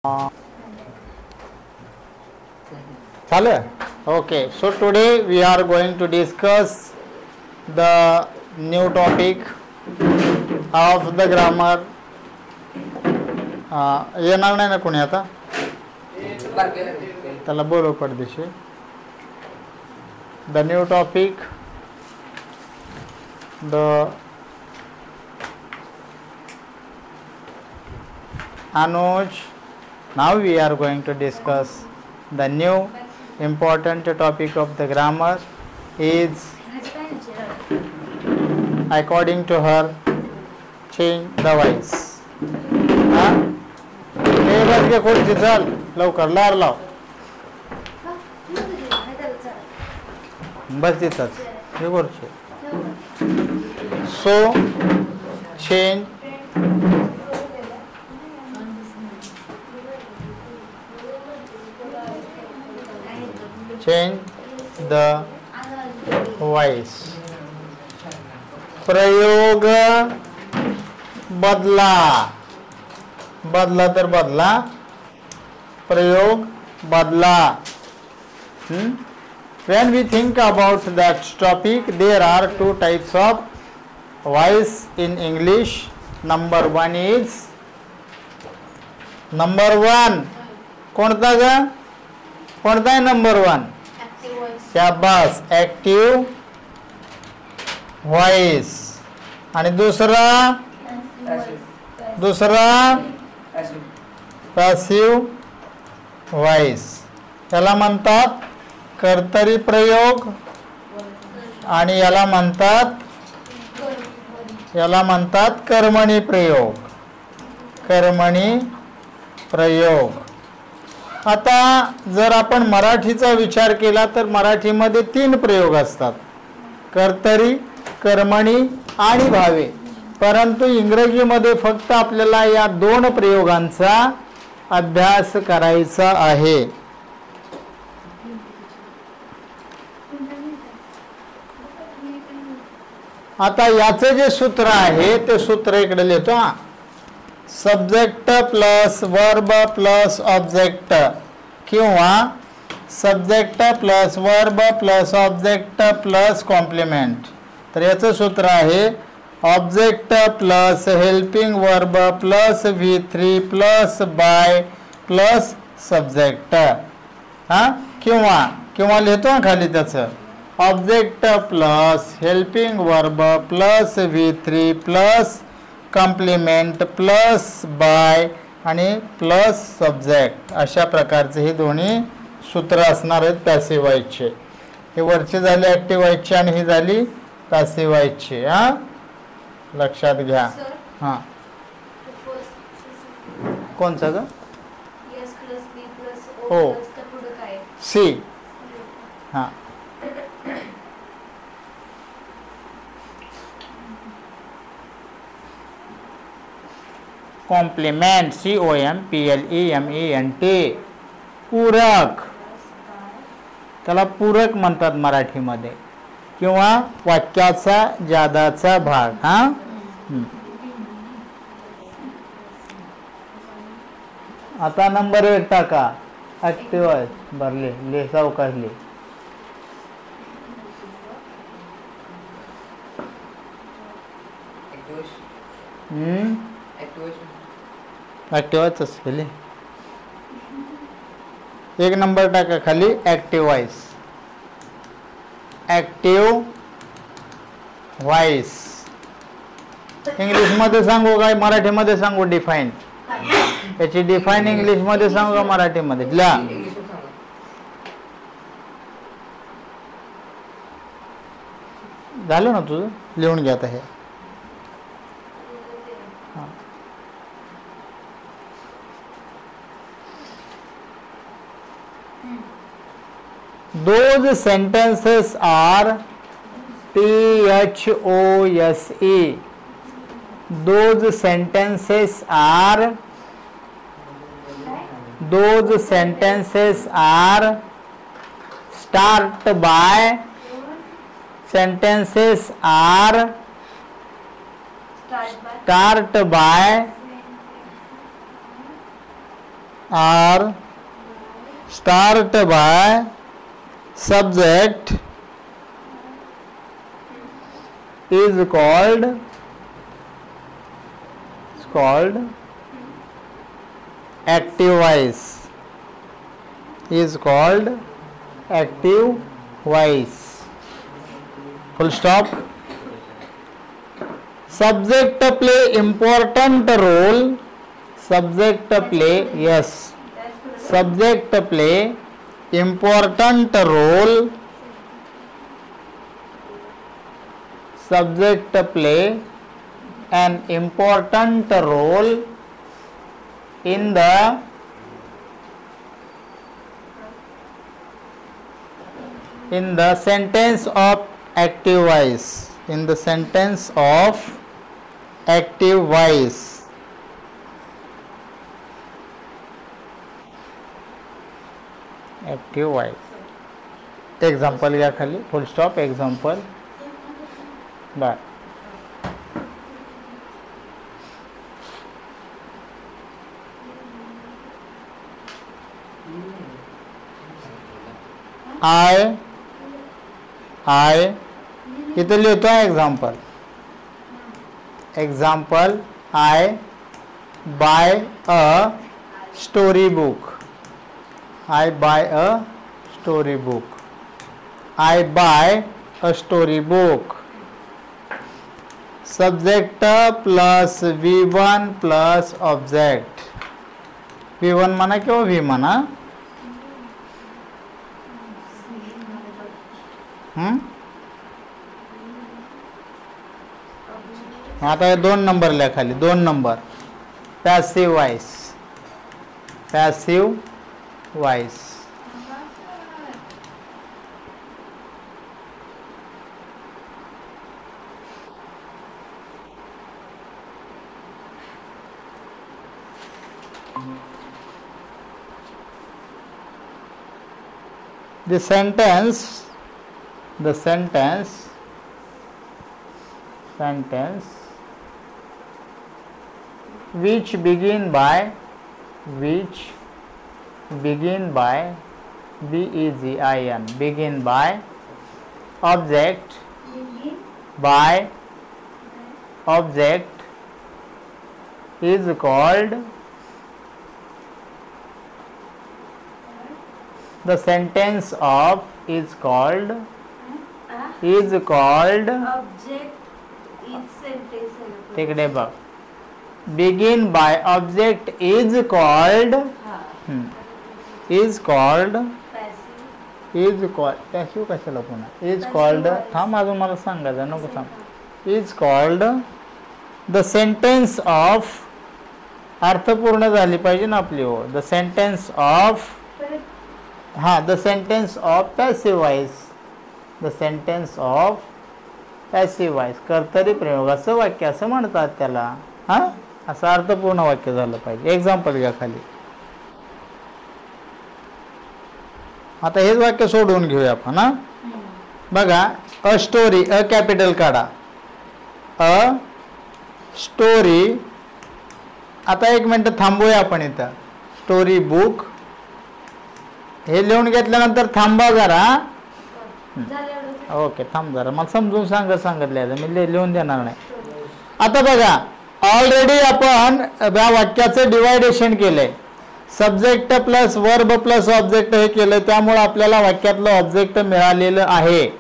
Okay, so today we are going to discuss the new topic of the grammar. येणार नाही ना कोणी आता त्याला बोलव पडदेशी. The new topic, the Anuj. Now we are going to discuss the new important topic of the grammar is, according to her, change the voice. चल लवकर लार लाव बस तिथंच हे वरचे. So change the voice. प्रयोग बदला. बदला तर बदला, प्रयोग बदला. When we think about that topic, there are two types of voice in English. Number one, कोणता ग? कोणता आहे नंबर वन? शाबास, ऍक्टिव्ह व्हॉइस. आणि दुसरा पॅसिव्ह व्हॉइस. त्याला म्हणतात कर्तरी प्रयोग आणि याला म्हणतात कर्मणी प्रयोग. कर्मणी प्रयोग. आता जर आपण मराठीचा विचार केला तर मराठीमध्ये 3 प्रयोग असतात, कर्तरी, कर्मणी आणि भावे. परंतु इंग्रजीमध्ये फक्त आपल्याला या 2 प्रयोगांचा अभ्यास करायचा आहे. आता याचे जे सूत्र आहे ते सूत्र इकडे लिहितो. Subject plus verb plus object किंवा subject plus verb plus object plus complement. तर याचं सूत्र आहे object plus helping verb plus V3 plus by plus subject. किंवा लिहितो खाली त्याचं object plus helping verb plus V3 plus complement plus by आणि प्लस सब्जेक्ट. अशा प्रकारचे हे दोन्ही सूत्र असणार आहेत पॅसिव्ह व्हॉइसचे. हे वरचे झाले ऍक्टिव्ह व्हॉइसचे आणि ही झाली पॅसिव्ह व्हॉइसचे. लक्षात घ्या. हां, कोणचं ग? हो, सी. हां, कॉम्प्लिमेंट, COMPLEMENT. पूरक, त्याला पूरक म्हणतात मराठीमध्ये, किंवा वाक्याचा जादाचा भाग. आता नंबर 1 टाका. ऍक्टिव्ह आहे भरले, ले सावकाश ले. ऍक्टिव्हच असेल. 1 नंबर टाका खाली active voice. Active voice English मध्ये सांगू काय मराठीमध्ये सांगू? डिफाईन. याची डिफाईन इंग्लिश मध्ये सांगू का मराठीमध्ये? लिहा. झालं ना तुझं? लिहून घ्या आता हे. Those sentences are PHOSE. Those sentences are start by. Sentences are start by are start by subject is called active voice, is called active voice. Full stop. Subject play important role. Subject play, yes, subject play important role. Subject play an important role in the sentence of active voice. In the sentence of active voice. Active voice. Example घ्या खाली. Full stop. Example. Bye. I इथे लिहितो example. Example, I buy a storybook. I buy a storybook. I buy a storybook. Subject plus V1 plus object. V1 म्हणा किंवा V म्हणा. आता 2 number लिहा खाली. 2 number. Passive voice. Passive voice. The sentence which begin by BEGIN, begin by object is called, the sentence of is called object is sentence. तिकडे बघ. Begin by object is called passive कशाला पुन्हा is called. थांब अजून मला सांगायचं नको थांब. is called the sentence of, अर्थपूर्ण झाली पाहिजे ना आपली हो. the sentence of the sentence of passive voice. The sentence of passive voice. कर्तरी प्रयोगाचं वाक्य असं म्हणतात त्याला. असं अर्थपूर्ण वाक्य झालं पाहिजे. एक्झाम्पल घ्या खाली. आता हेच वाक्य सोडवून घेऊया आपण. बघा, अ स्टोरी, अ कॅपिटल काढा. A story. आता 1 मिनिट थांबूया आपण इथं. स्टोरी बुक हे लिहून घेतल्यानंतर थांबा जरा. ओके, थांब जरा. मला समजून सांगितलं मी लिहून देणार नाही. आता बघा, ऑलरेडी आपण या वाक्याचं डिवायडेशन केलंय. Subject plus verb plus object हे केलंय. त्यामुळे आपल्याला वाक्यातलं ऑब्जेक्ट मिळालेलं आहे.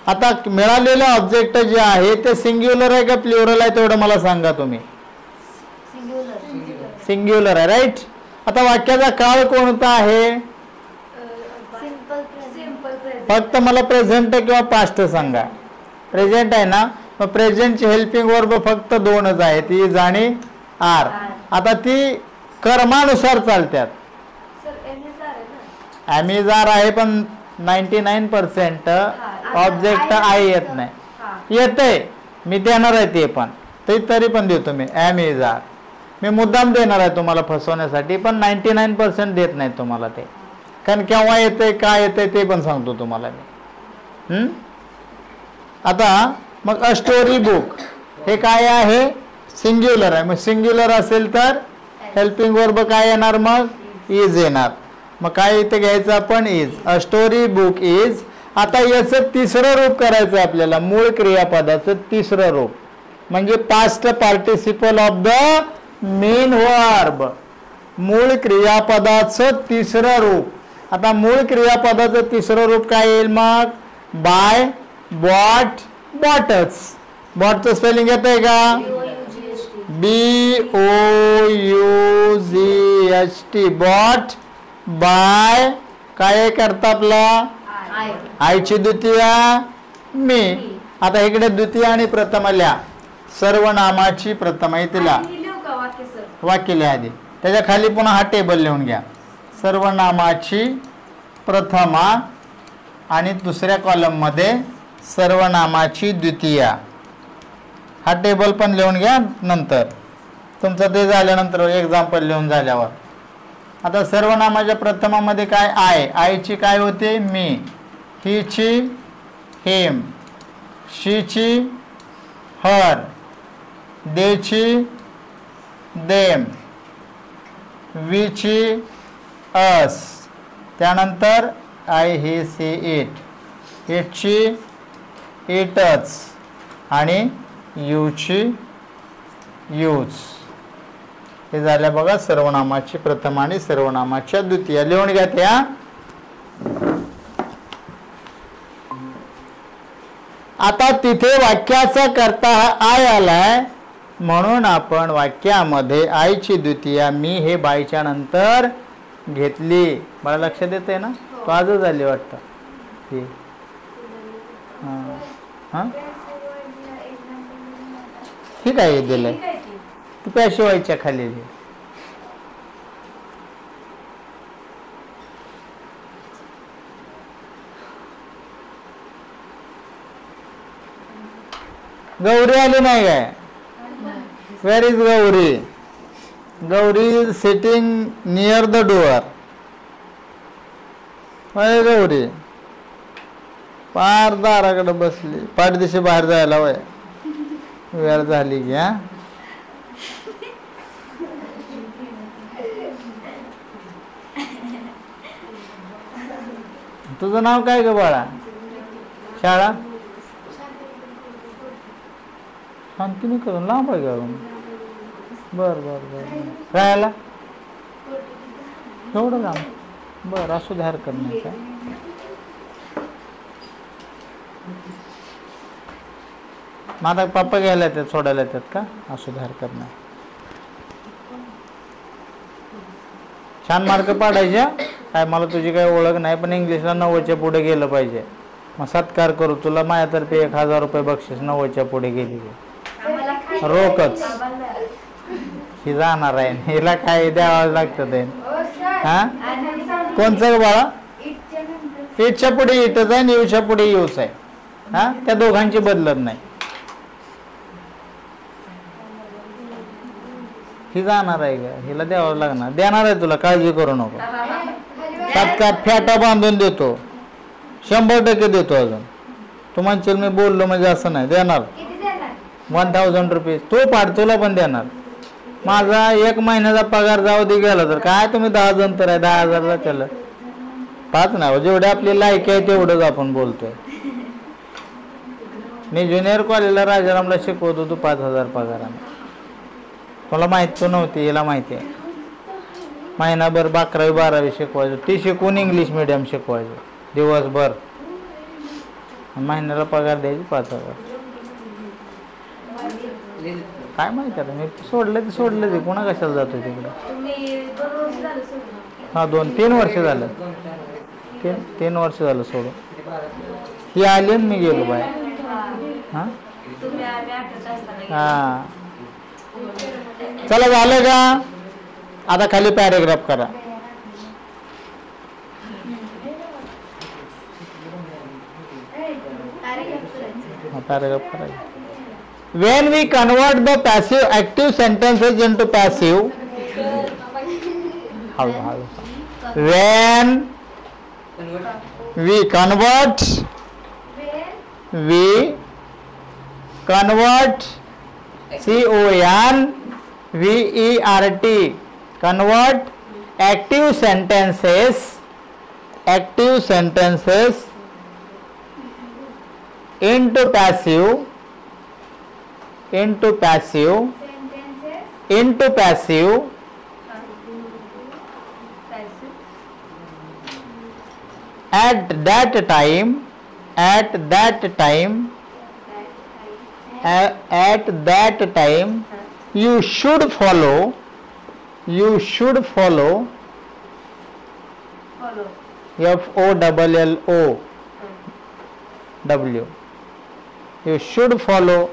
आता मिळालेलं ऑब्जेक्ट जे आहे ते सिंग्युलर आहे का प्लुरल आहे तेवढं मला सांगा तुम्ही. सिंग्युलर आहे, राईट. आता वाक्याचा काळ कोणता आहे? फक्त मला प्रेझेंट किंवा पास्ट सांगा. प्रेझेंट आहे ना, मग प्रेझेंटची हेल्पिंग वर्ब फक्त 2च आहेत, इज आणि आर. आता ती कर्मानुसार चालतात. ॲमिजार आहे पण 99% ऑब्जेक्ट आहे येत नाही. येते मी देणार आहे ते पण, तरी पण देतो मी. ॲमिजार मी मुद्दाम देणार आहे तुम्हाला फसवण्यासाठी, पण 99% देत नाही तुम्हाला ते. कारण केव्हा येते काय येते ते पण सांगतो तुम्हाला मी. आता मग अ स्टोरी बुक हे काय आहे? सिंग्युलर आहे. मग सिंग्युलर असेल तर हेल्पिंग वर्ब काय येणार? मग इज येणार. मग काय इथे घ्यायचं आपण is. A story book is. आता याचं तिसरं रूप करायचं आपल्याला. मूळ क्रियापदाचं तिसरं रूप म्हणजे past participle of the main verb. मूळ क्रियापदाचं तिसरं रूप. आता मूळ क्रियापदाचं तिसरं रूप काय येईल मग. बाय, बॉट, बॉटच. बॉटचं स्पेलिंग येत आहे का. BOUGHT bought. बाय काय करता आपला आयची द्वितीया मी. आता इकडे द्वितीय आणि प्रथमा लिहा. सर्वनामाची प्रथमा इथे लिहा. वाक्य लिहा आधी. त्याच्या खाली पुन्हा हा टेबल लिहून घ्या. सर्वनामाची प्रथमा आणि दुसऱ्या कॉलम मध्ये सर्वनामाची द्वितीया. हा टेबल पण लिहून घ्या नंतर. तुमचं ते झाल्यानंतर एक्झाम्पल लिहून झाल्यावर. आता सर्वनामाच्या प्रथमामध्ये काय आय. आयची काय होते मी. हिची हिम. शीची हर. देची देम. वीची अस. त्यानंतर आय ही सी इट. इटची इटच आणि यूची यूज. हे झाल्या बघा सर्वनामाची प्रथमा आणि सर्वनामाच्या द्वितीय. लिहून घ्या त्या. आता तिथे वाक्याचा कर्ता हा आय आलाय म्हणून आपण वाक्यामध्ये आयची द्वितीया मी हे बायच्या नंतर घेतली. मला लक्ष देते ना. तो आजच झाली वाटतं. ठीक आहे दिलंय. ती पेशवाईच्या खाली. गौरी आली नाही काय. Where is Gauri. Gauri is sitting near the door. Gauri पार दाराकडे बसली. पाठदिशी बाहेर जायला वय वेळ झाली की. हा तुझं नाव काय ग बाळा. शाळा शांतीने करून लांब आहे घरून. बर बर बर. राहायला एवढं लांब. बर असू दे हरकत नाही काय. माझा पप्पा घ्यायला येतात सोडायला येतात का. असू दे हरकत नाही. छान मार्क पाडायच्या. काय मला तुझी काही ओळख नाही पण इंग्लिशला 90च्या पुढे गेलं पाहिजे. मग सत्कार करू तुला माझ्यातर्फे 1000 रुपये बक्षीस. 90च्या पुढे गेली रोकच. ही जाणार आहे. हिला काय द्यावं लागतं ते. हा कोणचं बाळा. इटच्या पुढे इटच आहे. यूच्या पुढे यूच आहे. हा त्या दोघांची बदलत नाही. ही जाणार आहे का. हिला द्यावं लागणार. देणार आहे तुला काळजी करू नको. तात्काळ फेटा बांधून देतो. 100% देतो. अजून तू म्हणशील मी बोललो म्हणजे असं नाही. देणार 1000 रुपये. तू पाड तुला पण देणार. माझा 1 महिन्याचा पगार जाऊ दे गेला तर काय तुम्ही 10 जण तर आहे. 10,000 केलं 5 नाही. जेवढे आपली लायकी आहे तेवढंच आपण बोलतोय. मी ज्युनियर कॉलेजला राजारामला शिकवतो. तू 5000 पगाराने. मला माहित तो नव्हती. हिला माहिती आहे. महिनाभर 11वी 12वी शिकवायचो. ती शिकवून इंग्लिश मिडियम शिकवायचो दिवसभर. महिन्याला पगार द्यायची 5000. काय माहिती आता. मी सोडलं ते सोडलं. ते पुन्हा कशाला जातो तिकडे. हा 2-3 वर्ष झालं. 3 वर्ष झालं सोडून. ती आली मी गेलो बाहेर. हा हा चला झालं का. आता खाली पॅरेग्राफ करा. पॅरेग्राफ करायचं. When we convert the passive active sentences into passive, when we convert CONVERT convert active sentences into passive at that time you should follow FOLLOW. You should follow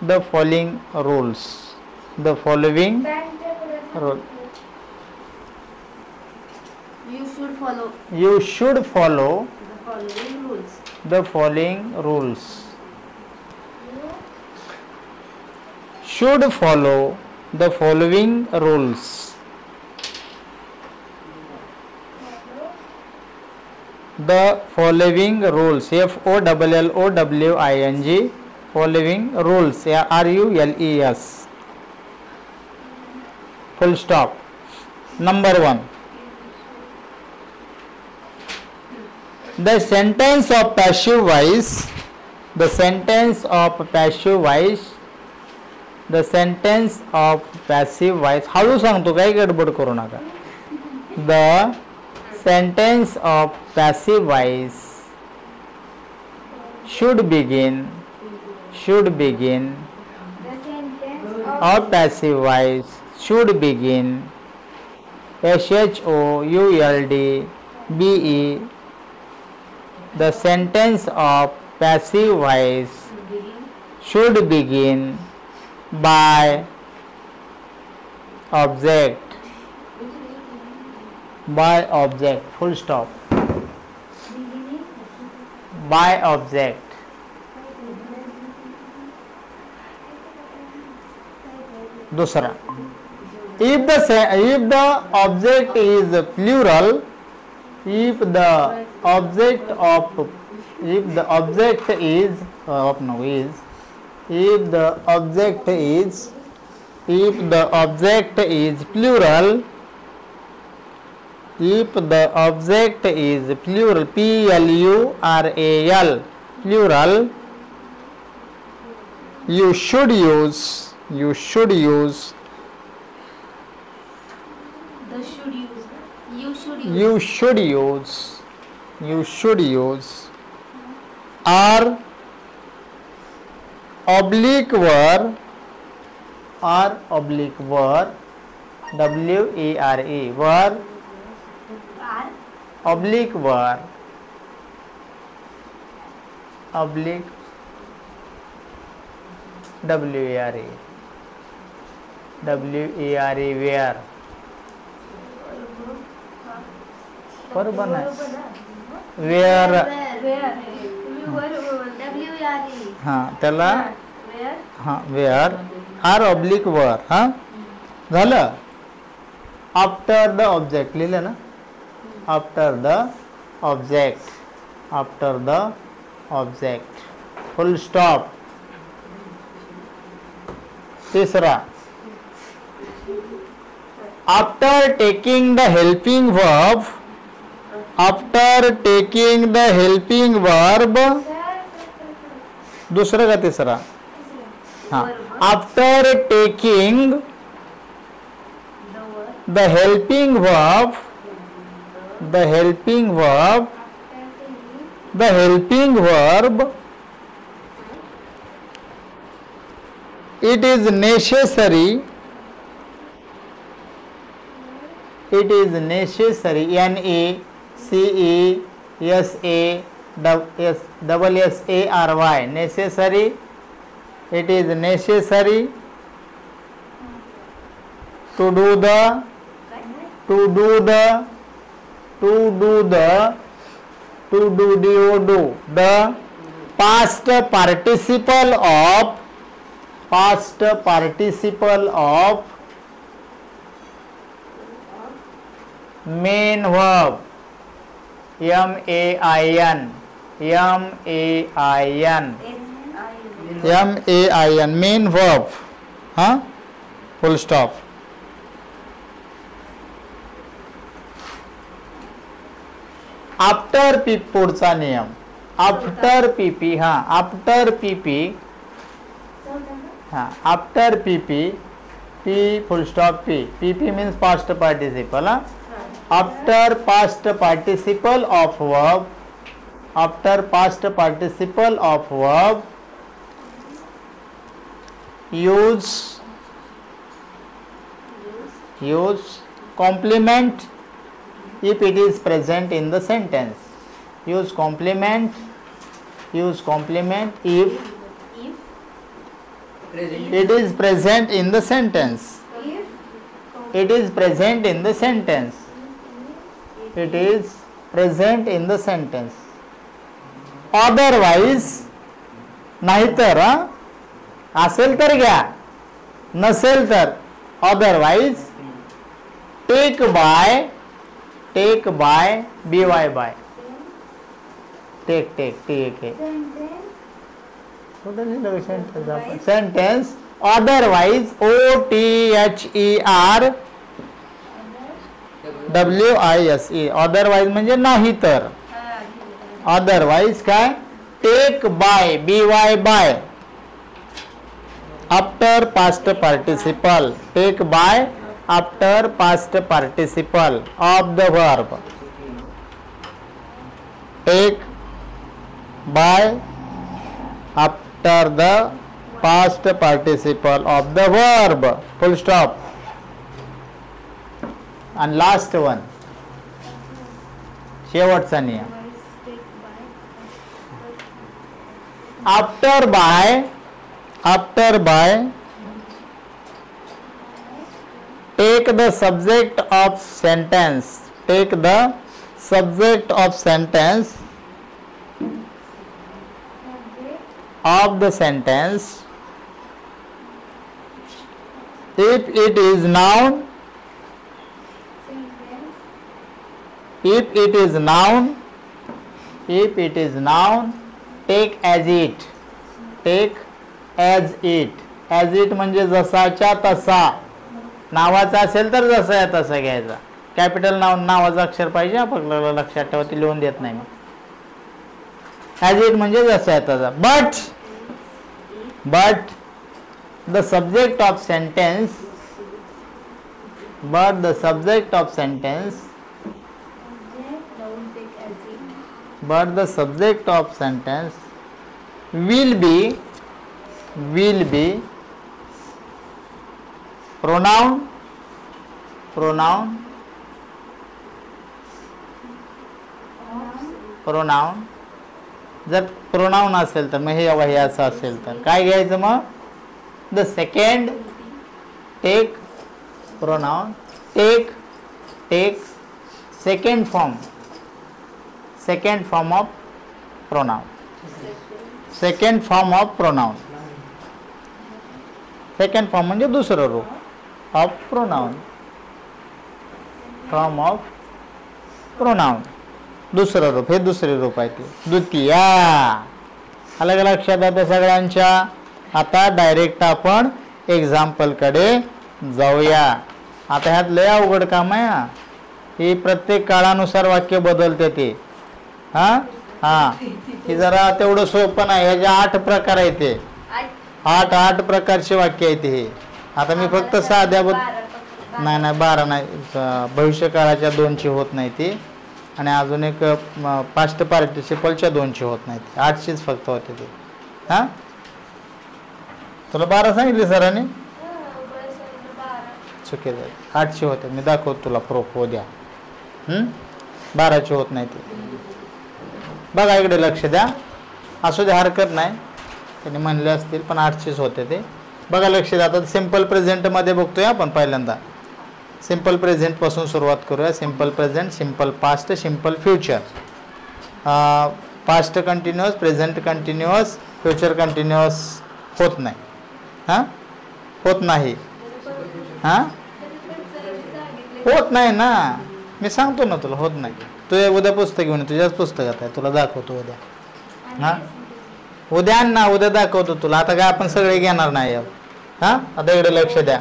the following rules. The following rule. You should follow the following rules. Should follow the following rules. The following rules. FOLLOWING. Following rules. RULES. Full stop. Number 1. The sentence of passive voice. हळू सांगतो, काही गडबड करू नका. The sentence of passive voice should begin of passive voice should begin SHOULDBE. The sentence of passive voice should begin by object. Full stop. By object. दूसरा, if the object is plural, if the object is plural, PLURAL, plural, you should use R oblique were WERE, were oblique were oblique WERE where. बरोबर नाही, where. हां, त्याला where R oblique were. हां, झालं. After the object लिहिलं ना, after the object. Full stop. तीसरा, after taking the helping verb, दूसरा का तीसरा? हाँ, after taking the helping verb, it is necessary, NACESSARY, necessary. It is necessary to do the past participle of main verb, MAIN, main verb. हाँ, full stop. After P पुढचा नियम after पीपी हा after पीपी हा आफ्टर पीपी P फुल stop P पीपी means past participle हा after past participle of verb after past participle of verb use complement if it is present in the sentence. Use complement if it is present in the sentence. It is present in the sentence. It is present in the sentence. Otherwise नाहीतर असेल तर घ्या नसेल तर otherwise take by by take sentence otherwise otherwise otherwise म्हणजे नाही तर otherwise काय take by by after past participle take by after past participle of the verb take by after the past participle of the verb full stop and last one शेवटचा नियम after by take the subject of sentence take the subject of sentence of the sentence if it is noun if it is noun take as it as it म्हणजे जसाच्या तसा नावाचा असेल तर जसा आहे तसा घ्यायचा कॅपिटल नावाचं अक्षर पाहिजे आपल्याला लक्षात ठेवा ती लिहून देत नाही मग as it म्हणजे जसा आहे तसा but the subject of sentence will be pronoun जर प्रोनाउन असेल तर मग हे असं असेल तर काय घ्यायचं मग the second take pronoun take second form of pronoun second form म्हणजे दुसरं रूप ऑफ प्रोनाउन दुसरं रूप हे दुसरे रूप आहे ते द्वितीय अलग लक्षात आता सगळ्यांच्या आता डायरेक्ट आपण एक्झाम्पल कडे जाऊया आता ह्यात लय अवघड काम आहे हे प्रत्येक काळानुसार वाक्य बदलते ते हे जरा तेवढं सोपं नाही ह्याचे 8 प्रकार आहेत ते 8 प्रकारचे वाक्य आहेत हे आता मी फक्त साध्या नाही 12 नाही भविष्य काळाच्या 2ची होत नाही ती आणि अजून एक पास्ट पार्टिसिपलच्या 2ची होत नाही ती 8चीच फक्त होते ते तुला 12 सांगितले सरांनी चुकीचं 8ची होते मी दाखवतो तुला प्रूफ उद्या 12ची होत नाही ती बघा इकडे लक्ष द्या असू दे हरकत नाही त्यांनी म्हणले असतील पण 8चीच होते ते बघा लक्ष द्या आता सिंपल प्रेझेंट मध्ये बघतोय आपण पहिल्यांदा सिंपल प्रेझेंट पासून सुरुवात करूया simple present simple past simple future past continuous present continuous future continuous होत नाही होत नाही ना मी सांगतो ना तुला होत नाही तू उद्या पुस्तक घेऊन तुझ्याच पुस्तकात आहे तुला दाखवतो उद्या उद्या ना उद्या दाखवतो तुला आता काय आपण सगळे घेणार नाही आता इकडे लक्ष द्या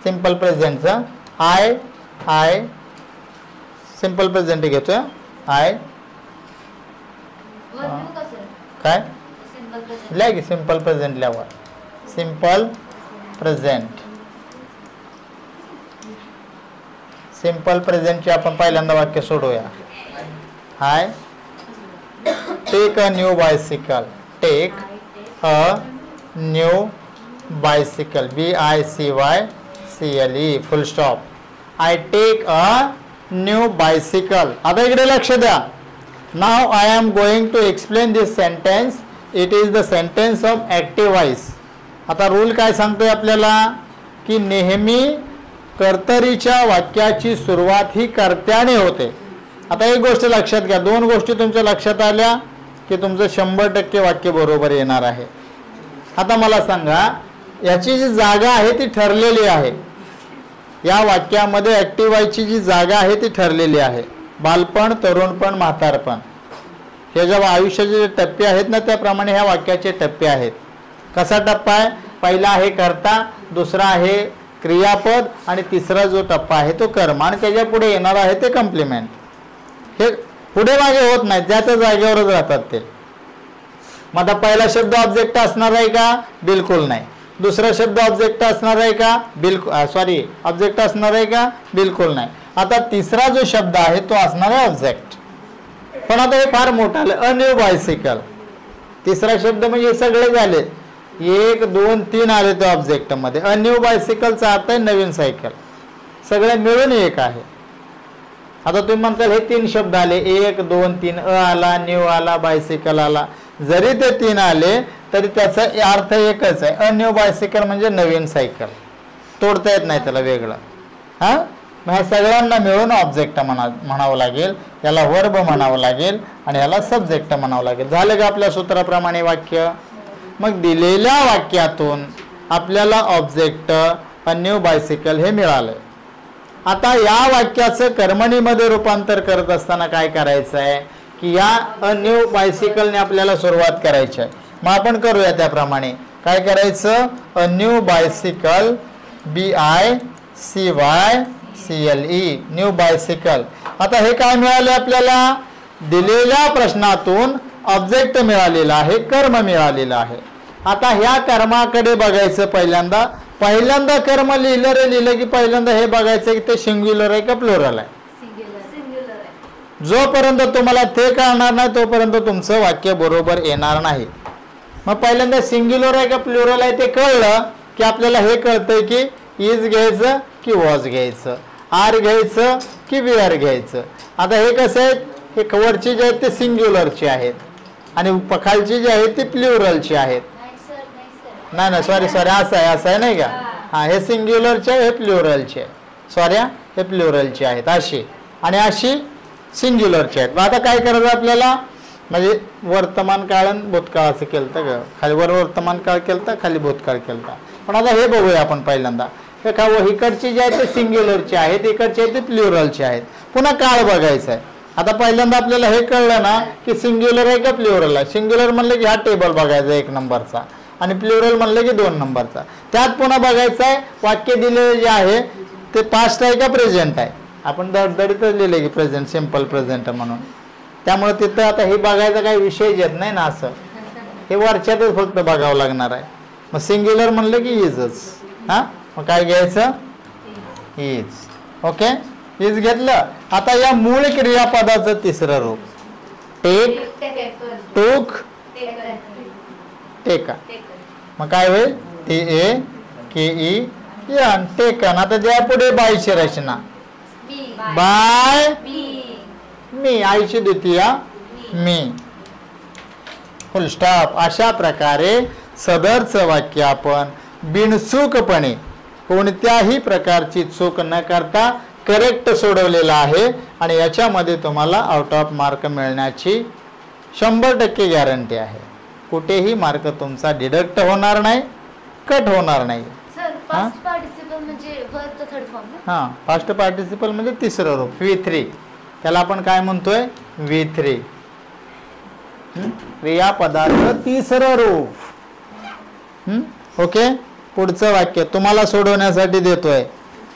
सिंपल प्रेझेंटचं आय सिंपल प्रेझेंट घेतोय आय काय लिहा की सिंपल प्रेझेंट लिहावर. Simple present. सिंपल प्रेझेंटचे आपण पहिल्यांदा वाक्य सोडूया. I take a new bicycle. Take a new bicycle. BICYCLE full stop. I take a new bicycle. आता इकडे लक्ष द्या. Now I am going to explain this sentence. It is the sentence of active voice. आता rule काय सांगतोय आपल्याला की नेहमी कर्तरीच्या वाक्याची सुरुवात ही कर्त्याने होते. आता एक गोष्ट लक्षात घ्या. दोन गोष्टी तुमच्या लक्षात आल्या की तुमचं 100% वाक्य बरोबर येणार आहे. आता मला सांगा याची जी जागा आहे ती ठरलेली आहे. या वाक्यामध्ये ॲक्टिव्ह वॉइसची जी जागा आहे ती ठरलेली आहे. बालपण, तरुणपण, म्हातारपण हे जेव्हा आयुष्याचे जे टप्पे आहेत ना त्याप्रमाणे ह्या वाक्याचे टप्पे आहेत. कसा टप्पा आहे? पहिला आहे कर्ता, दुसरा आहे क्रियापद आणि तिसरा जो टप्पा आहे तो कर्म आणि त्याच्या पुढे येणार आहे ते कॉम्प्लिमेंट. हे पुढे मागे होत नाही, त्या त्या जागेवरच राहतात ते. मग आता पहिला शब्द ऑब्जेक्ट असणार आहे का? बिलकुल नाही. दुसरा शब्द ऑब्जेक्ट असणार आहे का? ऑब्जेक्ट असणार आहे का? बिलकुल नाही. आता तिसरा जो शब्द आहे तो असणार आहे ऑब्जेक्ट. पण आता हे फार मोठं आलं. अ न्यू बायसिकल. तिसरा शब्द म्हणजे सगळे झाले. 1 2 3 आले ते ऑब्जेक्ट मध्ये. अ न्यू बायसिकलचा अर्थ आहे नवीन सायकल. सगळे मिळून एक आहे. आता तुम्ही म्हणताल हे 3 शब्द आले. 1 2 3. अ आला, न्यू आला, बायसिकल आला. जरी ते 3 आले तरी त्याचा अर्थ एकच आहे. अ न्यू बायसिकल म्हणजे नवीन सायकल. तोडता येत नाही त्याला वेगळं. हा मग ह्या सगळ्यांना मिळून ऑब्जेक्ट म्हणावं लागेल. याला वर्ब म्हणावं लागेल आणि याला सब्जेक्ट म्हणावं लागेल. झालं का आपल्या सूत्राप्रमाणे वाक्य? मग दिलेल्या वाक्यातून आपल्याला ऑब्जेक्ट अ न्यू बायसिकल हे मिळालं. आता या वाक्याचं कर्मणीमध्ये रूपांतर करत असताना काय करायचं आहे की या अ न्यू बायसिकलने आपल्याला सुरुवात करायची आहे. मग आपण करूया त्याप्रमाणे. काय करायचं? अ new bicycle. BICYCLE new bicycle. आता हे काय मिळाले आपल्याला? दिलेल्या प्रश्नातून ऑब्जेक्ट मिळालेला आहे, कर्म मिळालेलं आहे. आता ह्या कर्माकडे बघायचं. पहिल्यांदा कर्म लिहिलं की पहिल्यांदा हे बघायचं की ते सिंग्युलर आहे का प्लुरल आहे. जोपर्यंत तुम्हाला ते कळणार नाही तोपर्यंत तुमचं वाक्य बरोबर येणार नाही. मग पहिल्यांदा सिंग्युलर आहे का प्लुरल आहे ते कळलं की आपल्याला हे कळतंय की इज घ्यायचं की वॉज घ्यायचं, आर घ्यायचं की वेअर घ्यायचं. आता हे कसं आहे? हे कवरची जे आहेत ते सिंग्युलरचे आहेत आणि खालची जी आहेत ती प्लुरलची आहेत. नाही सॉरी असं आहे नाही का? हा हे सिंग्युलरचे हे प्लुरलचे. हे प्लुरलचे आहेत अशी आणि अशी सिंग्युलरचे आहेत. आता काय करायचं आपल्याला? म्हणजे वर्तमान काळ आणि भूतकाळ असं केलं तर खाली वर वर्तमान काळ केलं तर खाली भूतकाळ केलं. पण आता हे बघूया आपण पहिल्यांदा. हे का इकडचे जे आहेत ते सिंग्युलरचे आहेत, इकडचे आहेत ते प्लुरलचे आहेत. पुन्हा काळ बघायचा आहे. आता पहिल्यांदा आपल्याला हे कळलं ना की सिंग्युलर आहे का प्लुरल आहे. सिंग्युलर म्हणलं की हा टेबल बघायचा 1 नंबरचा आणि प्लुरल म्हणलं की 2 नंबरचा. त्यात पुन्हा बघायचं आहे वाक्य दिलेले जे आहे ते पास्ट आहे का प्रेझेंट आहे. आपण दडदडीतच लिहिले की प्रेझेंट, सिंपल प्रेझेंट म्हणून. त्यामुळे तिथं आता हे बघायचा काही विषय येत नाही ना. असं हे वरच्यातच फक्त बघावं लागणार आहे. मग सिंग्युलर म्हणलं की इजच. हां मग काय घ्यायचं? इज. ओके इज घेतलं. आता या मूळ क्रियापदाचं तिसरं रूप टेक, टूक, टेका. मग काय होईल? TAKEN taken. आता त्या पुढे बायची रचना. बाय मी, आईची द्वितीय मी, फुल स्टॉप. अशा प्रकारे सदरचं वाक्य आपण बिनचूकपणे कोणत्याही प्रकारची चूक न करता करेक्ट सोडवलेलं आहे आणि याच्यामध्ये तुम्हाला आउट ऑफ मार्क मिळण्याची 100% गॅरंटी आहे. कुठेही मार्क तुमचा डिडक्ट होणार नाही, कट होणार नाही. पास्ट पार्टिसिपल म्हणजे वर्बचा थर्ड फॉर्म ना? हां पास्ट पार्टिसिपल म्हणजे तिसरं रूप V3. त्याला आपण काय म्हणतोय? V3 क्रियापदाचं तिसरं रूप. ओके पुढचं वाक्य तुम्हाला सोडवण्यासाठी देतोय.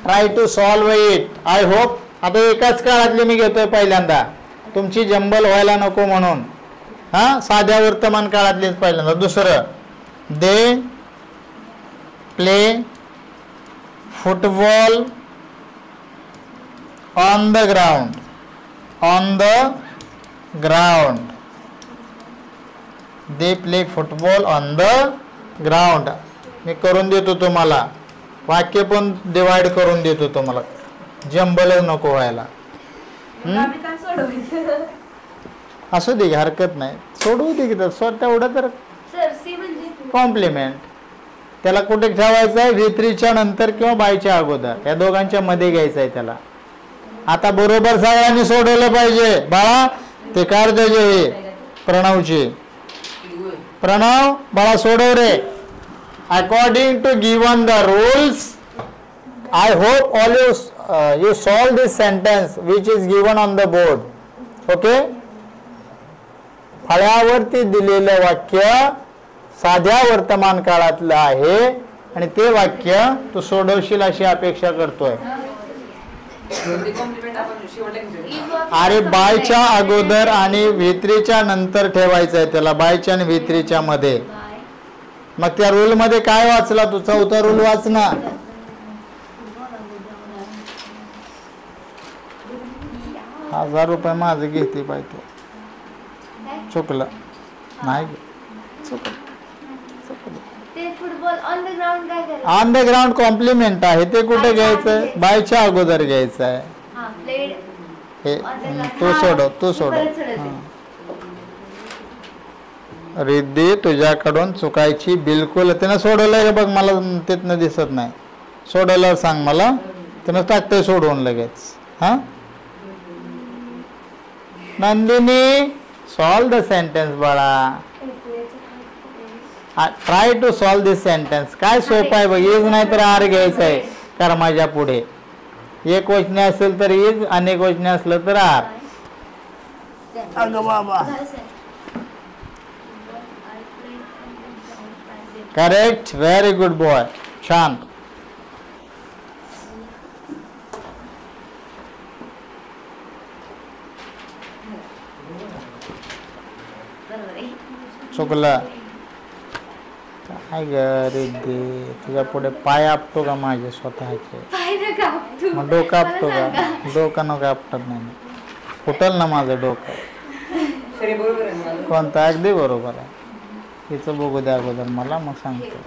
Try to solve it. I hope. आता एकाच काळातली मी घेतोय पहिल्यांदा तुमची जंबल व्हायला नको म्हणून. हा साध्या वर्तमान काळातलीच पहिल्यांदा. दुसरं they play football on the ground. On the ground. They play football on the ground. मी करून देतो तुम्हाला, वाक्य पण डिवाइड करून देतो तुम्हाला, जंबलच नको व्हायला. असू दे हरकत नाही, सोडवू दे की स्वतः एवढं तर. सर सी म्हणजे कॉम्प्लिमेंट त्याला कुठे ठेवायचं आहे, V3च्या नंतर किंवा बायच्या अगोदर, या दोघांच्या मध्ये घ्यायचं आहे त्याला. आता बरोबर सगळ्यांनी सोडवलं पाहिजे बाळा. ते कार्ड जे प्रणवची. प्रणव बाळा सोडव रे. According to given the rules I hope all you solve this sentence which is given on the board. Okay. फळ्यावरती दिलेलं वाक्य साध्या वर्तमान काळातलं आहे आणि ते वाक्य तू सोडवशील अशी अपेक्षा करतोय. अरे बायच्या अगोदर आणि V3च्या नंतर ठेवायचं आहे त्याला, बायच्या आणि V3च्या मध्ये. मग त्या रूल मध्ये काय वाचला तू? चौथा रूल वाच ना. ₹1000 माझं घेतली पाहिजे. चुकलं नाही, ते फुटबॉल ऑन द ग्राउंड काय करायचं? ऑन द ग्राउंड कॉम्प्लिमेंट आहे, ते कुठे घ्यायचंय? बायच्या अगोदर घ्यायचं आहे. हां प्लेड हे तू सोडव, तू सोडव. रिद्धी तुझ्याकडून चुकायची बिलकुल. त्यानं सोडवलंय बघ, मला तिथनं दिसत नाही. सोडवल्यावर सांग मला, त्यानं टाकतंय सोडवून लगेच. हा नंदिनी सॉल्व द सेंटेन्स बाळा. Try to solve this sentence. काय सोपं आहे बघ. इज नाही तर आर घ्यायचं आहे कर्माच्या पुढे. एक वचने असेल तर इज, अनेक वचने असलं तर आर. अगं बाबा. करेक्ट. Very good boy. छान. चुकलं काय ग रिद्धी, तुझ्या पुढे पाय आपतो का माझे स्वतःचे? मग डोकं आपतो का? डोकं नको आपटत नाही, फुटल ना माझं डोकं. कोणतं? अगदी बरोबर आहे. तिचं बघू द्या अगोदर मला, मग सांगतो.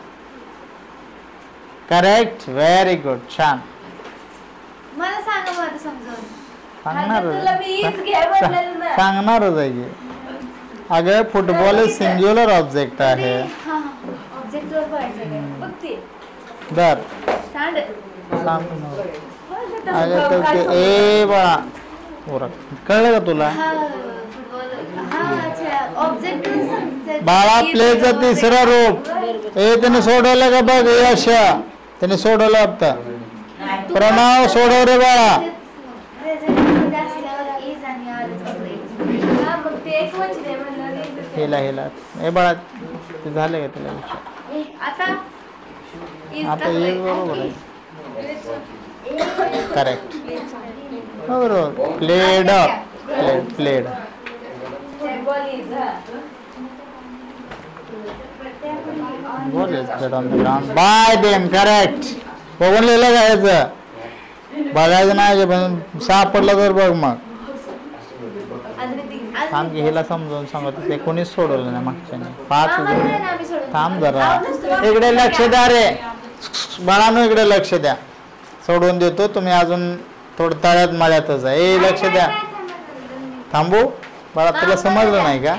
करेक्ट. Very good. छान. मला सांगा, मला समजावून सांगणारच आहे की. अगं फुटबॉल सिंग्युलर ऑब्जेक्ट आहे. दर ए बाळा कळलं का तुला? बाळा प्लेचं तिसरं रूप. ए त्याने सोडवलं का बघ. यश त्याने सोडवलं. आता प्रणव सोडव रे बाळा. हेला हेला ए बाळा ते झालं का तुला? आता एक बरोबर आहे. करेक्ट. बरोबर. Played played. What is that on the ground? By them. Correct. बघून लिहिलं जायचं, बघायचं नाही पण सापडलं तर बघ. मग थांब की हिला समजावून सांगत ते कोणीच सोडवलं नाही मागच्याने. 5 थांब जरा. इकडे लक्ष द्या रे बाळांनो, इकडे लक्ष द्या. सोडवून देतो, तुम्ही अजून थोडं तळ्यात मळ्यातच आहे. ए लक्ष द्या. थांबू बाळा. तुला समजलं नाही का?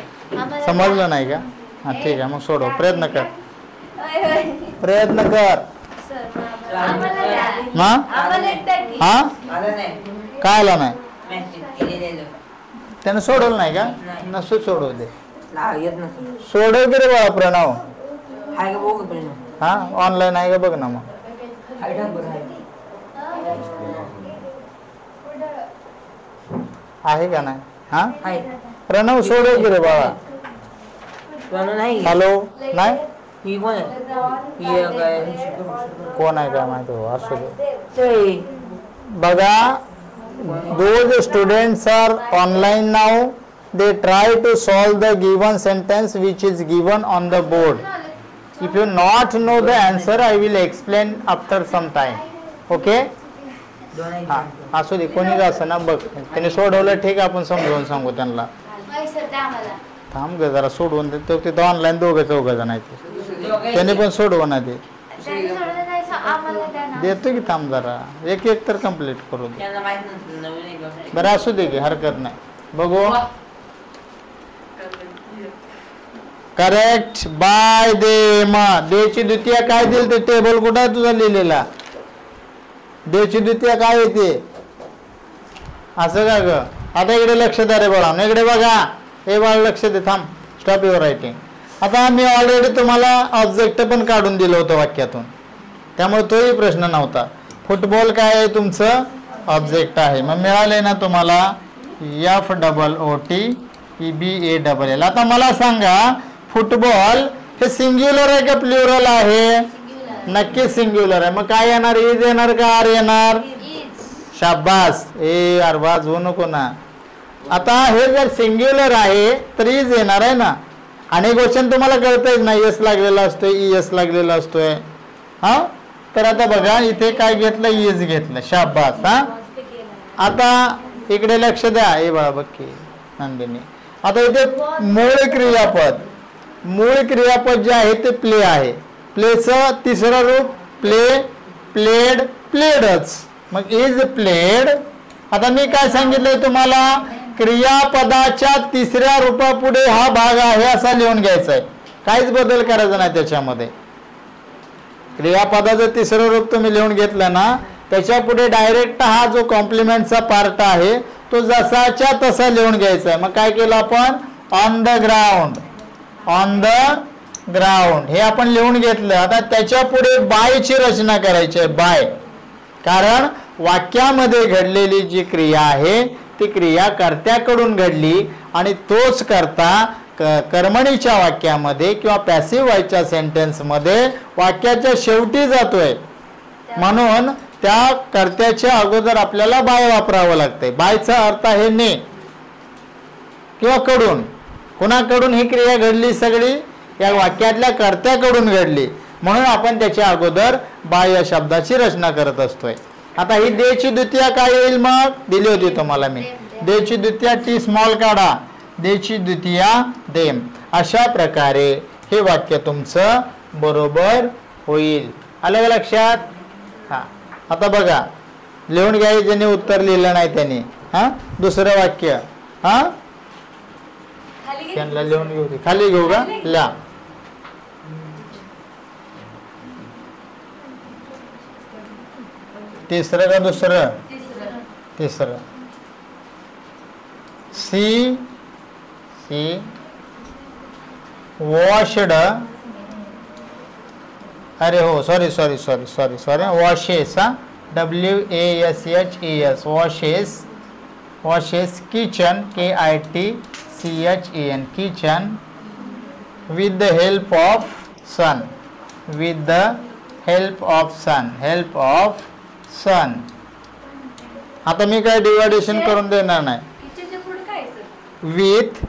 समजलं नाही का? हा ठीक आहे, मग सोडव. प्रयत्न कर, प्रयत्न कर. हा हा काय आला नाही? त्यानं सोडवलं नाही का? नसतो सोडव दे. सोडव की रे बाळा प्रणव. हा ऑनलाईन आहे का बघ ना. मग आहे का नाही? हा प्रणव सोडव की रे बाळा. हॅलो नाही कोण आहे काय माहिती हो. असू दे. बघा, those students are online now they try to solve the given sentence which is given on the board. If you not know the answer, I will explain after some time. Okay? हा असू दे, कोणी असं ना बघ, त्याने सोडवलं ठीक, आपण समजावून सांगू त्यांना. थांब ग जरा, सोडवून देतो तिथं ऑनलाईन दोघं चौघ जण आहेत, त्याने पण सोडवून ना ते देतो की, थांब जरा, एक एक तर कम्प्लीट करू दे. बरं असू दे की, हरकत नाही, बघू. Correct by them. देची द्वितीय काय दिल ते टेबल कुठं आहे तुझा लिहिलेला? देची द्वितीय काय येते असं का ग? आता इकडे लक्ष द्या रे बाळा, इकडे बघा, हे बाळ लक्ष दे, थांब, स्टॉप युअर रायटिंग. आता मी ऑलरेडी तुम्हाला ऑब्जेक्ट पण काढून दिलं होतं वाक्यातून, त्यामुळे तोही प्रश्न नव्हता. फुटबॉल काय आहे तुमचं? ऑब्जेक्ट आहे. मग मिळाले ना तुम्हाला FOOTBALL. आता मला सांगा, फुटबॉल हे सिंग्युलर आहे का प्लुरल आहे? नक्की सिंग्युलर आहे. मग काय येणार? इज येणार का आर येणार? शाबास. ए यार वाजवू नको ना. आता हे जर सिंग्युलर आहे तर इज येणार आहे ना. अनेक क्वेश्चन तुम्हाला कळतंय ना, एस लागलेला असतोय, ES लागलेला असतोय. हा, तर आता बघा इथे काय घेतलं? इज घेतलं. शाबास. हा, आता इकडे लक्ष द्या. ए बाळा बघ की नंदिनी, आता इथे मूळ क्रियापद, मूळ क्रियापद जे आहे ते प्ले आहे. प्लेचं तिसरं रूप प्ले, प्लेड, प्लेडच. मग इज प्लेड. आता मी काय सांगितलंय तुम्हाला? क्रियापदाच्या तिसऱ्या रूपापुढे हा भाग आहे असा लिहून घ्यायचा आहे, काहीच बदल करायचा नाही त्याच्यामध्ये. क्रियापदाचं तिसरं रूप तुम्ही लिहून घेतलं ना, त्याच्या पुढे डायरेक्ट हा जो कॉम्प्लिमेंटचा पार्ट आहे तो जसाच्या तसा लिहून घ्यायचा आहे. मग काय केलं आपण? On the ground, on the ground हे आपण लिहून घेतलं. आता त्याच्या पुढे बायची रचना करायची आहे, बाय. कारण वाक्यामध्ये घडलेली जी क्रिया आहे ती क्रिया कर्त्याकडून घडली आणि तोच कर्ता कर्मणीच्या वाक्यामध्ये किंवा पॅसिव्ह व्हॉइसच्या सेंटेन्समध्ये वाक्याच्या शेवटी जातोय. म्हणून त्या कर्त्याच्या अगोदर आपल्याला बाय वापरावं लागतंय. बायचा अर्थ आहे ने किंवा कडून. कुणाकडून ही क्रिया घडली? सगळी या वाक्यातल्या कर्त्याकडून घडली, म्हणून आपण त्याच्या अगोदर बाय या शब्दाची रचना करत असतोय. आता ही देची द्वितीय काय येईल? मग दिली होती तुम्हाला मी. देची द्वितीय टी स्मॉल काढा, देची द्वितीय देम. अशा प्रकारे हे वाक्य तुमचं बरोबर होईल. आलं का लक्षात? हा, आता बघा, लिहून घ्या ज्यांनी उत्तर लिहिलं नाही त्यांनी. हा, दुसरं वाक्य. हा, त्यांना लिहून घेऊ दे. खाली घेऊ का? ला. तिसरं का दुसरं? तिसरं. सी वॉशड, अरे हो sorry sorry sorry sorry sorry washes. हा, WASHES washes, washes kitchen KITCHEN kitchen with the help of sun, with the help of sun, help of sun. आता मी काय डिवायडेशन करून देणार नाही. विथ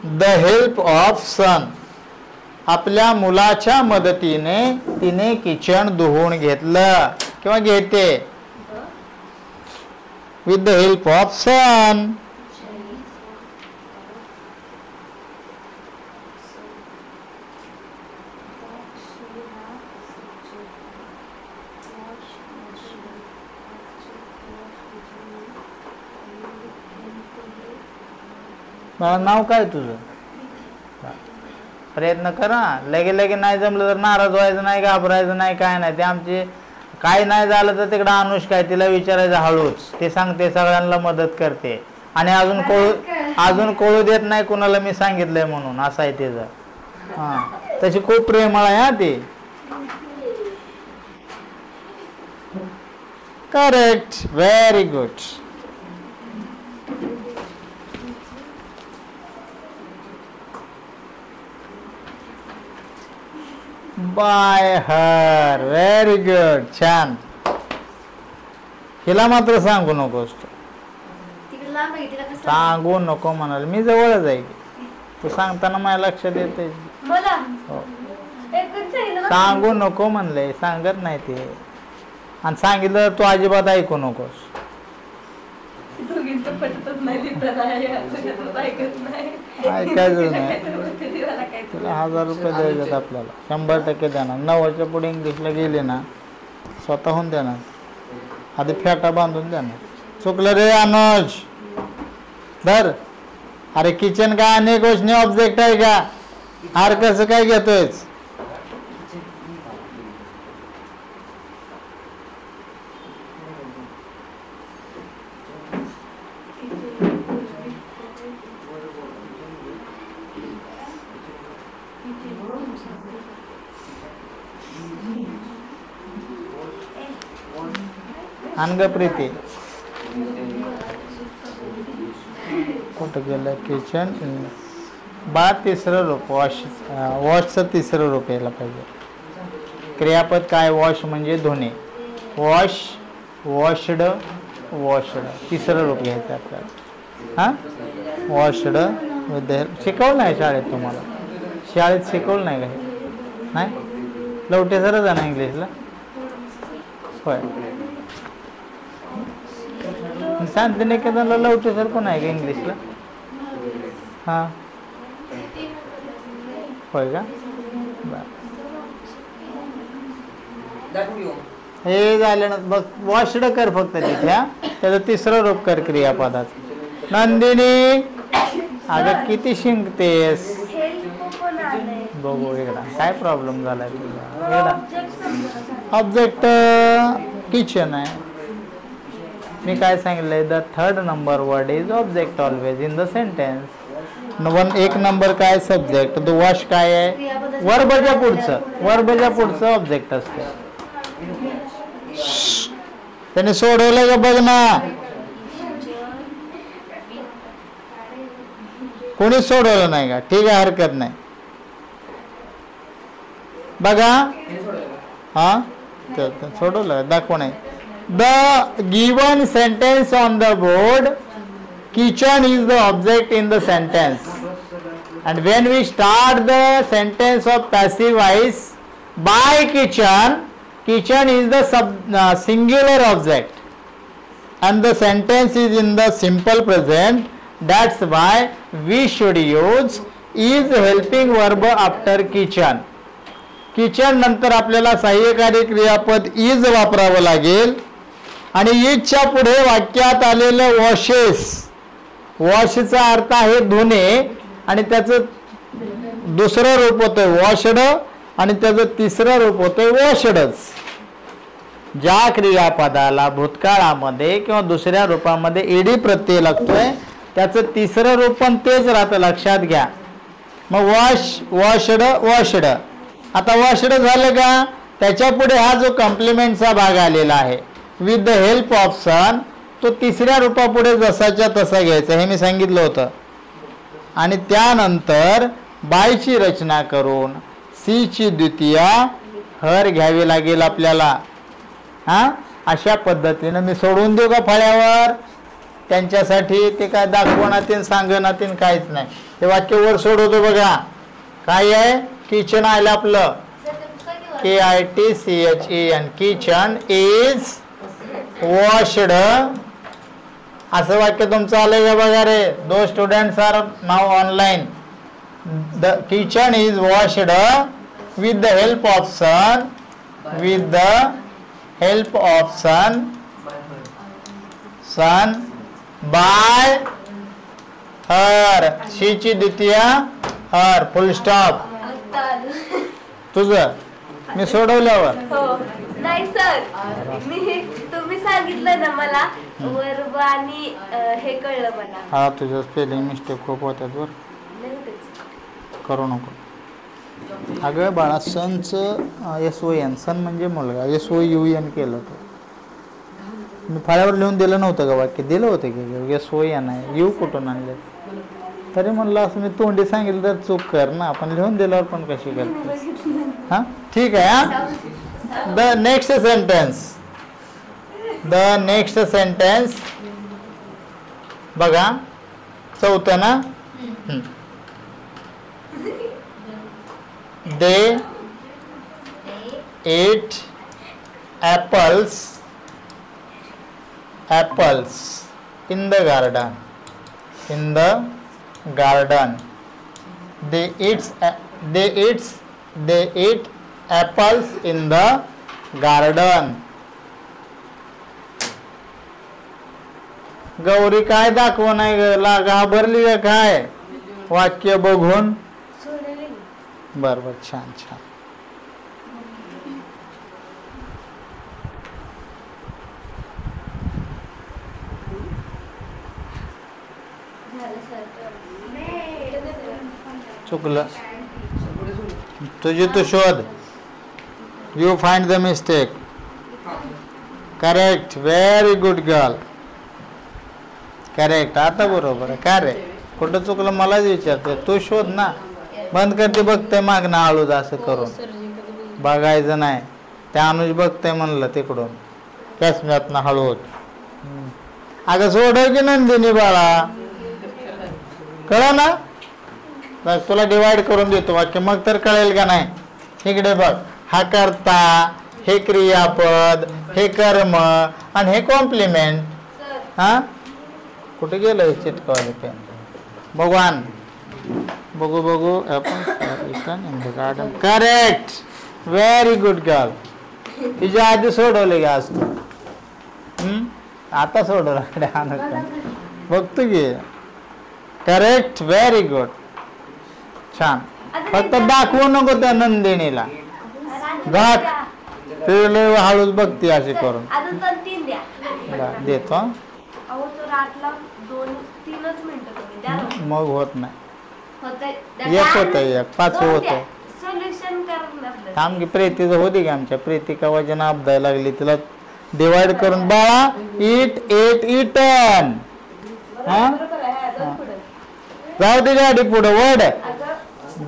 द हेल्प ऑफ सन, आपल्या मुलाच्या मदतीने तिने किचन धुवून घेतलं किंवा घेते. विथ द हेल्प ऑफ सन. नाव काय तुझं? प्रयत्न करा. लगे लगे नाही जमलं तर नाराज व्हायचं नाही, घाबरायचं नाही, काय नाही. ते आमचे काय नाही झालं तर तिकडं अनुष्का आहे, तिला विचारायचं हळूच, ते सांगते, सगळ्यांना मदत करते आणि अजून कळू देत नाही कुणाला मी सांगितलंय म्हणून. असं आहे तिचं. हा, तशी खूप प्रेमळ आहे. हा, ती करेक्ट. Very good. बाय हर. Very good. छान. हिला मात्र सांगू नकोस. लांब आहे तिला कसं सांगू नको म्हणाल, मी जवळच आहे की. तू सांगताना माझ्या लक्षात येते. मला हो. एकच सांगितलं बघ. सांगू नको म्हणलंय, सांगत नाही ते. आणि सांगितलं तू अजिबात ऐकू नकोस. दोघींचं पटतच नाही तिथं नाही, सगळ्यातच ऐकत नाही. ऐकायचं नाही. मला काय तुला 1000 रुपये द्यायचे आपल्याला, 100% देणार. 9च्या पुढे इंग्लिशला गेले ना स्वतःहून देणार, आधी फेटा बांधून देणार. चुकलं रे अनुज, धर. अरे किचन काय अनेक गोष्टी ऑब्जेक्ट आहे का? हार कसं काय घेतोय? अनग प्रीती कुठं गेलं? किचन बा तिसरं रूप वॉश, वॉशचं तिसरं रूप यायला पाहिजे. क्रियापद काय? वॉश म्हणजे धुणे. Wash, washed, washed. तिसरं रूप घ्यायचं आपल्याला. हां, वॉशड विथ हेल्प. शिकवलं नाही शाळेत तुम्हाला? शाळेत शिकवलं नाही का हे? नाही, लवटे सरच आहे ना इंग्लिशला? होय. शांतिनिकेतनला लवटे सर कोण आहे का इंग्लिशला? हां, होय का? हे झालं ना बघ. वॉशड कर फक्त तिथे. त्याचं तिसरं रूप कर क्रियापदाचं. नंदिनी अगं किती शिंकतेस? बघू इकडा काय प्रॉब्लेम झालाय तुला. इकडा ऑब्जेक्ट किचन आहे. मी काय सांगितलंय? The third number word is object always in the sentence. एक नंबर काय? सब्जेक्ट. द वॉश काय आहे? वर्बच्या पुढचं, वर्बच्या पुढचं ऑब्जेक्ट असतं. त्याने सोडवलं का बघ ना. कोणी सोडवलं नाही का? ठीक आहे, हरकत नाही. बघा. हा, सोडवलं, दाखव नाही. The given sentence on the board, kitchen is the object in the sentence, and when we start the sentence of passive voice by kitchen, kitchen is the singular object, and the sentence is in the simple present. That's why we should use is helping verb after kitchen. Kitchen नंतर आपल्याला सहाय्यकारी क्रियापद is वापरावं लागेल. आणि इजच्या पुढे वाक्यात आलेलं वॉशेस, वॉशचा अर्थ आहे धुणे, आणि त्याचं दुसरं रूप होतं वॉशड, आणि त्याचं तिसरं रूप होतं वॉशडच. ज्या क्रियापदाला भूतकाळामध्ये किंवा दुसऱ्या रूपामध्ये ईडी प्रत्यय लागतोय त्याचं तिसरं रूप पण तेच राहतं, लक्षात घ्या. मग वॉश, वॉशड, वॉशड. आता वॉशड झालं का? त्याच्या पुढे हा जो कॉम्प्लिमेंटचा भाग आलेला आहे विथ द हेल्प ऑफ सन, तो तिसऱ्या रूपापुढे जसाच्या तसा घ्यायचा, हे मी सांगितलं होतं. आणि त्यानंतर बायची रचना करून सी द्वितीय हर घ्यावी लागेल आपल्याला. हां, अशा पद्धतीनं मी सोडून देऊ का फळ्यावर? त्यांच्यासाठी ते काय दाखवणार सांगणार काहीच नाही. ते वाक्य वर सोडवतो बघा. काय आहे? किचन आलं आपलं, KITCHEN. Kitchen is washed. असं वाक्य तुमचं आलंय का बघा रे. Two students are now online. The kitchen is washed with the help of son, with the help of son, son by her. शीची द्वितीय हर, फुल स्टॉप. तुझं मी सोडवल्यावर. हो नाही सर, मी तुम्ही सांगितलं ना मला वर्ब आणि हे कळलं मला. हा, तुझं स्पेलिंग मिस्टेक खूप होत्यात वर, करू नको. अगं बाळा, सनचं SON, सन म्हणजे मुलगा, SOUN केलं होतं. मी फळ्यावर लिहून दिलं नव्हतं का वाक्य? दिलं होतं की SON आहे, यू कुठून आणले? तरी म्हणलं असं मी तोंडी सांगितलं तर चूक कर ना, आपण लिहून दिल्यावर पण कशी करते? हां, ठीक आहे. हां, the next sentence, the next sentence बघा चौथं ना. दे eight apples in the garden. They eat apples in the garden. Gauri काय दाखव नाही घाबरली का काय वाक्य बघून. बरोबर छान छान. चुकलं तुझी तू शोध. You find the mistake. Correct. Very good girl. Correct. आता बरोबर आहे. का रे कुठं चुकलं मलाच विचारते. तू शोध ना. बंद करते बघते मागणं हळूच असं करून बघायचं नाही. त्या अनुज बघते म्हणलं तिकडून कॅसम्यात ना हळूच. अगं सोडव की नंदिनी बाळा. कळलं ना. बघ तुला डिवाइड करून देतो वाक्य मग तर कळेल का नाही. इकडे बघ. हा कर्ता, हे क्रियापद, हे कर्म आणि हे कॉम्प्लिमेंट. हा कुठे गेलं चिटकवाले पेन. भगवान बघू बघू आपण garden. Correct. Very good girl. तिच्या आधी सोडवले का आज तू. आता सोडवला बघतो की. करेक्ट. Very good. छान. फक्त दाखवू नको त्या नंदिनीला. दाख ते हळूच बघते अशी करून. देतो मग होत नाही. एक होत एक 5 होत. थांब की प्रीतीचं होती की आमच्या प्रीतिका वजन अपदायला लागली तिला डिवाइड करून बाळा. It eaten. जाऊ दे गाडी पुढे वड.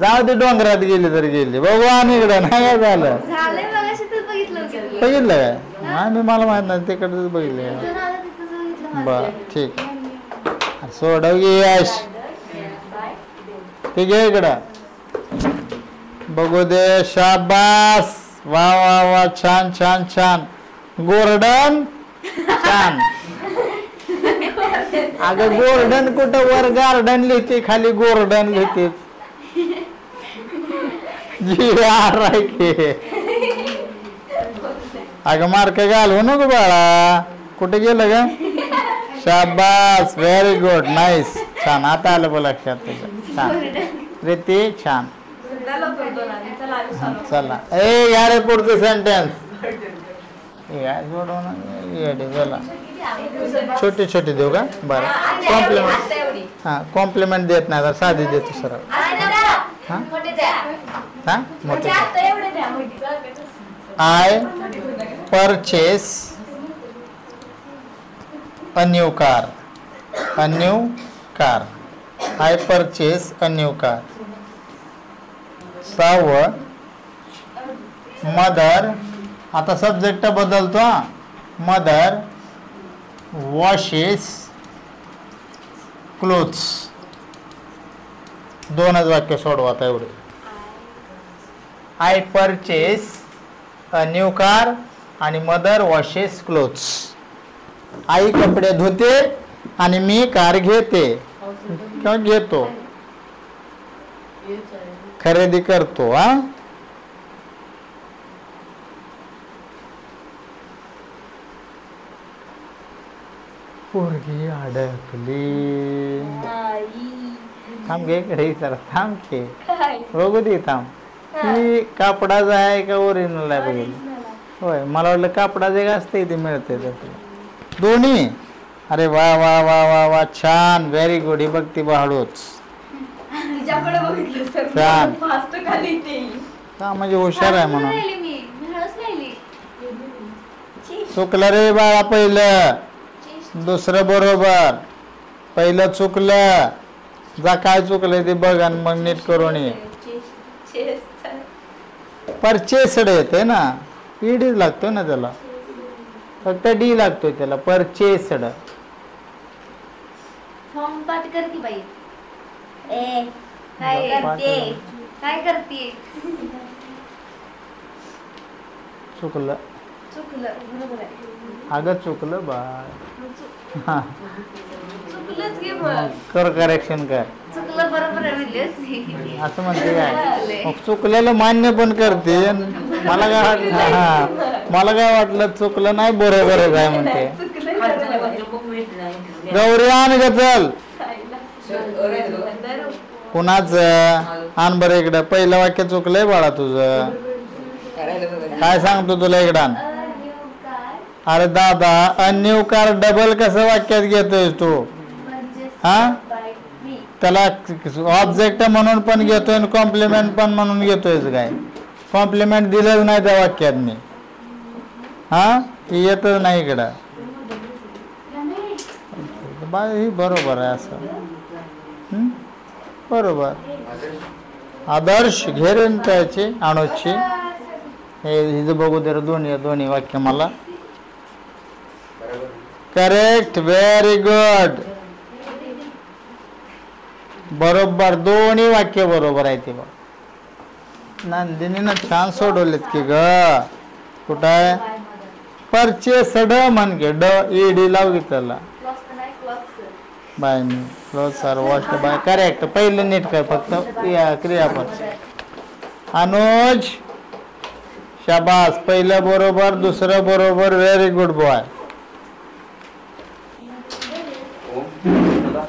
जाऊ दे डोंगरात गेली तर गेली. बघू आणि इकडं नाही झालं. बघितलं काय. आम्ही मला माहित नाही तिकडच बघितलं. बर ठीक. सोडव घे यश. ते घे इकडं बघू दे. शाबास. वा वा वा. छान छान छान. गोर्डन. छान. अगं गोर्डन कुठं वर गार्डन लिहिते खाली गोर्डन लिहिते. अगं मार्क घालवू नको बाळा. कुठे गेलं ग. शाबास. Very good. नाईस. छान. आता आलं बघ लक्षात तुझं. छान प्रीती. छान. चला ए यार पुढचं सेंटेन्स चला छोटी छोटी देऊ का. बरं कॉम्प्लिमेंट. हां कॉम्प्लिमेंट देत नाही तर साधी देतो सरळ. हां मोठे. I purchase a new car. I purchase a new car. सहावं मदर. आता सब्जेक्ट बदलतो. Mother washes clothes. दोनच वाक्य सोडवा आता एवढे. I purchase a new car आणि मदर वॉशेस क्लोथ्स. आई कपडे धुते आणि मी कार घेते किंवा घेतो. खरेदी करतो. हा पोरगी अडकली. थांब घे इकडे जरा. थांब घे बघू दे. थांब. ही कापडाचं आहे का ओरिजिनल आहे बघेल. होय मला वाटलं कापडाचं एक असते ते मिळते दोन्ही. अरे वा वा वा वा वा. छान. Very good. ही बघती हळूच. छान. का म्हणजे हुशार आहे म्हणून. चुकलं रे बाळा पहिलं. दुसरं बरोबर. पहिलं चुकलं. जा काय चुकलंय ते बघ आणि मग नीट करून ये. परचेसड येते ना. ईडी लागतो ना त्याला. फक्त डी लागतोय त्याला. परचेसड. फॉर्म पाठ कर की बाई. ए काय करते काय करते. चुकलं चुकलं बरोबर आहे. अगं चुकलं बाय. हा चुकलंच की मग. कर करेक्शन कर. चुकलं बरोबर आहे म्हणलेच. असं म्हणते काय मग चुकलेलं मान्य पण करते मला काय वाटलं मला काय वाटलं चुकलं नाही बरोबरच आहे म्हणते. गौरी आण ग चल. कुणाच आण बरं इकडं. पहिलं वाक्य चुकलंय बाळा तुझं. काय सांगतो तुला इकडं. अरे दादा अन्यू कार डबल कसं वाक्यात घेतोय तू. हा त्याला ऑब्जेक्ट म्हणून पण घेतोय आणि कॉम्प्लिमेंट पण म्हणून घेतोय काय. कॉम्प्लिमेंट दिलंच नाही त्या वाक्यात मी. हा येतच नाही इकडं. बाय ही बरोबर आहे असं. बरोबर. आदर्श घेरेन त्याची अणूची हे हिचं बघू दे दोन्ही वाक्य मला. Correct very good. बरोबर दोन्ही वाक्य बरोबर आहे ते बघ. नंदिनीनं छान सोडवलेत की ग. कुठं आहे परचेसड म्हण घे. ड ईडी लाव त्याला. By me clothes are wash by. Correct. पहिलं नीट कर फक्त क्रियापद. अनुज शाबास. पहिलं बरोबर दुसरं बरोबर. Very good boy.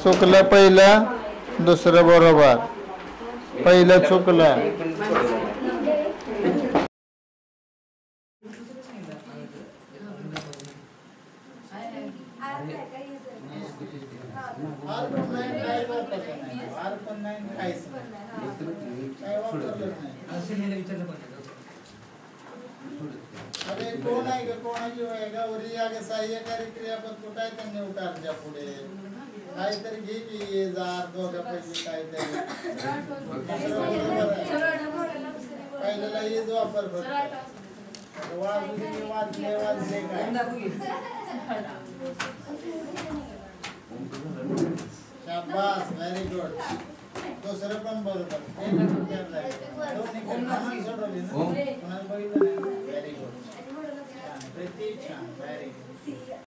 चुकलं पहिलं दुसरं बरोबर. पहिलं चुकलं. अरे कोण आहे का कोणाची गौरी अगे सहाय्यकारी क्रियापद कुठं आहे त्यांनी उतारच्या पुढे काहीतरी घे की जार दोघांपैकी काहीतरी. पहिल्याला हेच वापर फक्त वाजले काय. शाबास व्हेरी गुड. दुसरं पण बरोबर. सोडवली ना कोणाला बघितलं. Very good. छान. छान व्हेरी गुड.